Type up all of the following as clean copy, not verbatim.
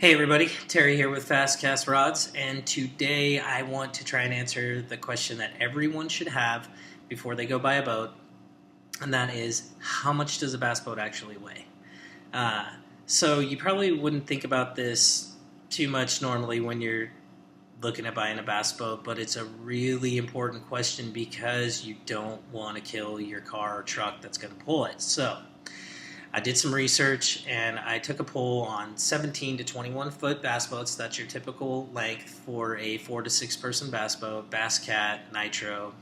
Hey everybody, Terry here with Fast Cast Rods, and today I want to try and answer the question that everyone should have before they go buy a boat, and that is, how much does a bass boat actually weigh? Uh, so you probably wouldn't think about this too much normally when you're looking at buying a bass boat, but it's a really important question because you don't want to kill your car or truck that's going to pull it. So I did some research and I took a poll on 17 to 21 foot bass boats. That's your typical length for a 4 to 6 person bass boat, Bass Cat, Nitro.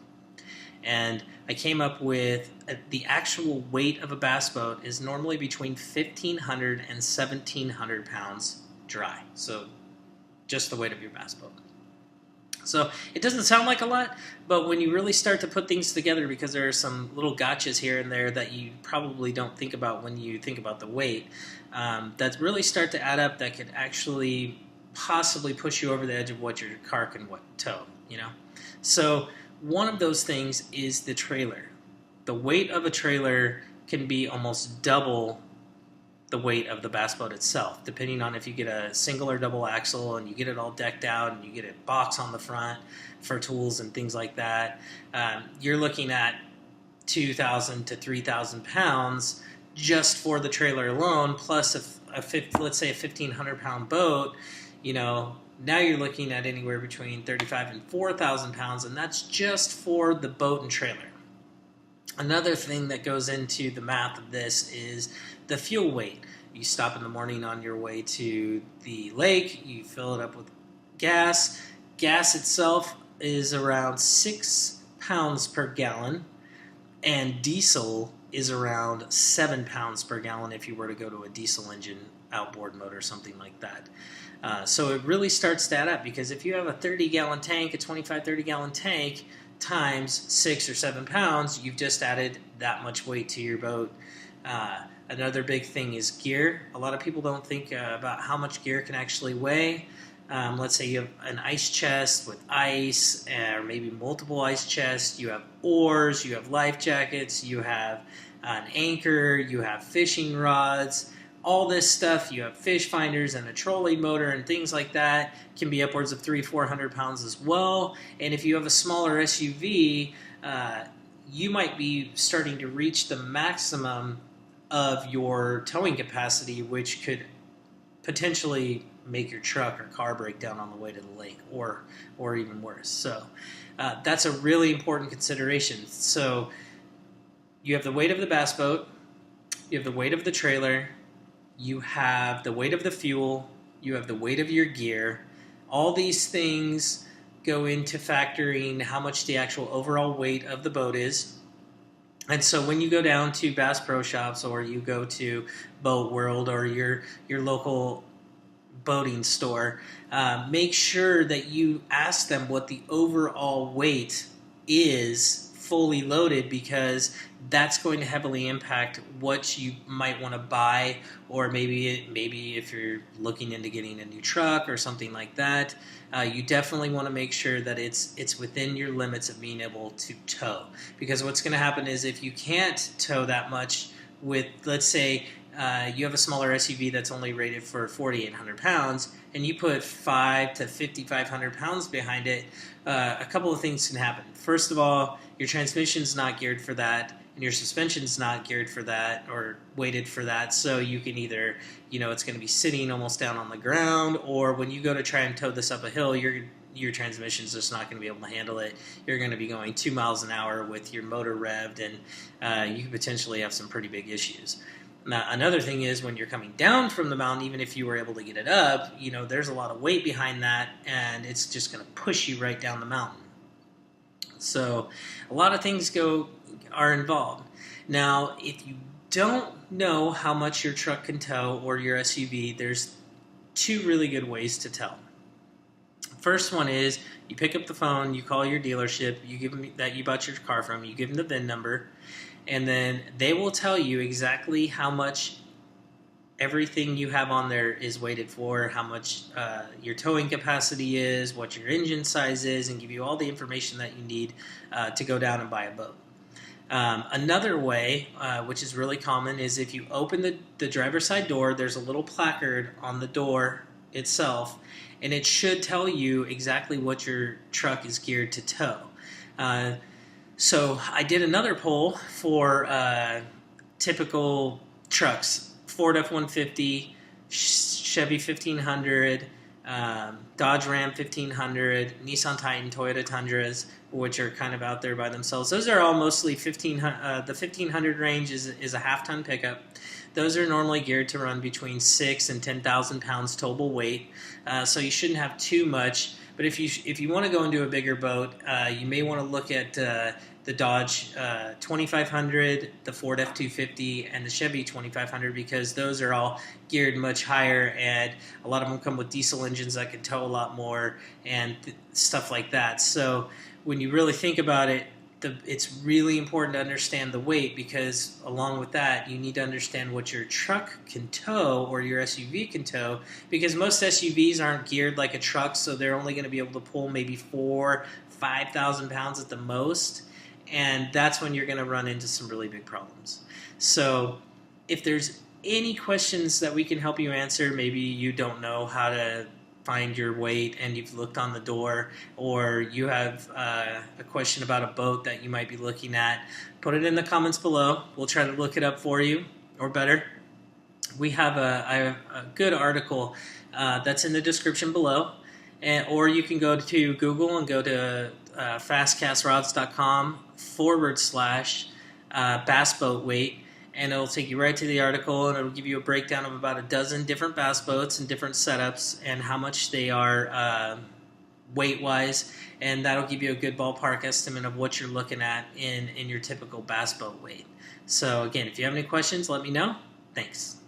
And I came up with the actual weight of a bass boat is normally between 1,500 and 1,700 pounds dry. So just the weight of your bass boat. So it doesn't sound like a lot, but when you really start to put things together, because there are some little gotchas here and there that you probably don't think about when you think about the weight, that really start to add up that could actually possibly push you over the edge of what your car can tow, you know? So one of those things is the trailer. The weight of a trailer can be almost double the weight of the bass boat itself, depending on if you get a single or double axle and you get it all decked out and you get a box on the front for tools and things like that. You're looking at 2,000 to 3,000 pounds just for the trailer alone, plus let's say a 1,500 pound boat. Now you're looking at anywhere between 35 and 4,000 pounds, and that's just for the boat and trailer. Another thing that goes into the math of this is the fuel weight. You stop in the morning on your way to the lake, you fill it up with gas. Gas itself is around 6 pounds per gallon, and diesel is around 7 pounds per gallon if you were to go to a diesel engine outboard motor, something like that. So it really starts to add up, because if you have a 30-gallon tank, a 25, 30-gallon tank, times 6 or 7 pounds, you've just added that much weight to your boat. Another big thing is gear. A lot of people don't think about how much gear can actually weigh. Let's say you have an ice chest with ice, or maybe multiple ice chests. You have oars, you have life jackets, you have an anchor, you have fishing rods. All this stuff, you have fish finders and a trolley motor and things like that, can be upwards of 300-400 pounds as well. And if you have a smaller SUV, you might be starting to reach the maximum of your towing capacity, which could potentially make your truck or car break down on the way to the lake, or even worse. So that's a really important consideration. So you have the weight of the bass boat, you have the weight of the trailer, you have the weight of the fuel, you have the weight of your gear. All these things go into factoring how much the actual overall weight of the boat is. And so when you go down to Bass Pro Shops, or you go to Boat World, or your local boating store, make sure that you ask them what the overall weight is fully loaded, because that's going to heavily impact what you might want to buy, or maybe if you're looking into getting a new truck or something like that, you definitely want to make sure that it's within your limits of being able to tow. Because what's going to happen is, if you can't tow that much with, let's say, you have a smaller SUV that's only rated for 4,800 pounds, and you put 5 to 5,500 pounds behind it, a couple of things can happen. First of all, your transmission's not geared for that, and your suspension's not geared for that or weighted for that, so you can either, it's going to be sitting almost down on the ground, or when you go to try and tow this up a hill, your transmission's just not going to be able to handle it. You're going to be going 2 miles an hour with your motor revved, and you could potentially have some pretty big issues. Now, another thing is, when you're coming down from the mountain, even if you were able to get it up, there's a lot of weight behind that, and it's just going to push you right down the mountain. So a lot of things are involved. Now, if you don't know how much your truck can tow, or your SUV, there's 2 really good ways to tell. First one is, you pick up the phone, you call your dealership, you give them that you bought your car from, you give them the VIN number, and then they will tell you exactly how much everything you have on there is weighted for, how much your towing capacity is, what your engine size is, and give you all the information that you need to go down and buy a boat. Another way, which is really common, is if you open the driver's side door, there's a little placard on the door itself, and it should tell you exactly what your truck is geared to tow. So I did another poll for typical trucks: Ford F-150, Chevy 1500, Dodge Ram 1500, Nissan Titan, Toyota Tundras, which are kind of out there by themselves. Those are all mostly 1500. The 1500 range is a half-ton pickup. Those are normally geared to run between 6,000 and 10,000 pounds towable weight, so you shouldn't have too much. But if you want to go into a bigger boat, you may want to look at the Dodge 2500, the Ford F250, and the Chevy 2500, because those are all geared much higher, and a lot of them come with diesel engines that can tow a lot more and stuff like that. So when you really think about it, it's really important to understand the weight, because along with that, you need to understand what your truck can tow or your SUV can tow, because most SUVs aren't geared like a truck, so they're only going to be able to pull maybe 5,000 pounds at the most, and that's when you're going to run into some really big problems. So if there's any questions that we can help you answer, maybe you don't know how to find your weight and you've looked on the door, or you have a question about a boat that you might be looking at, put it in the comments below. We'll try to look it up for you, or better, we have a good article that's in the description below, or you can go to Google and go to fastcastrods.com/bass boat weight, and it'll take you right to the article, and it'll give you a breakdown of about a dozen different bass boats and different setups and how much they are weight-wise, and that'll give you a good ballpark estimate of what you're looking at in your typical bass boat weight. So again, if you have any questions, let me know. Thanks.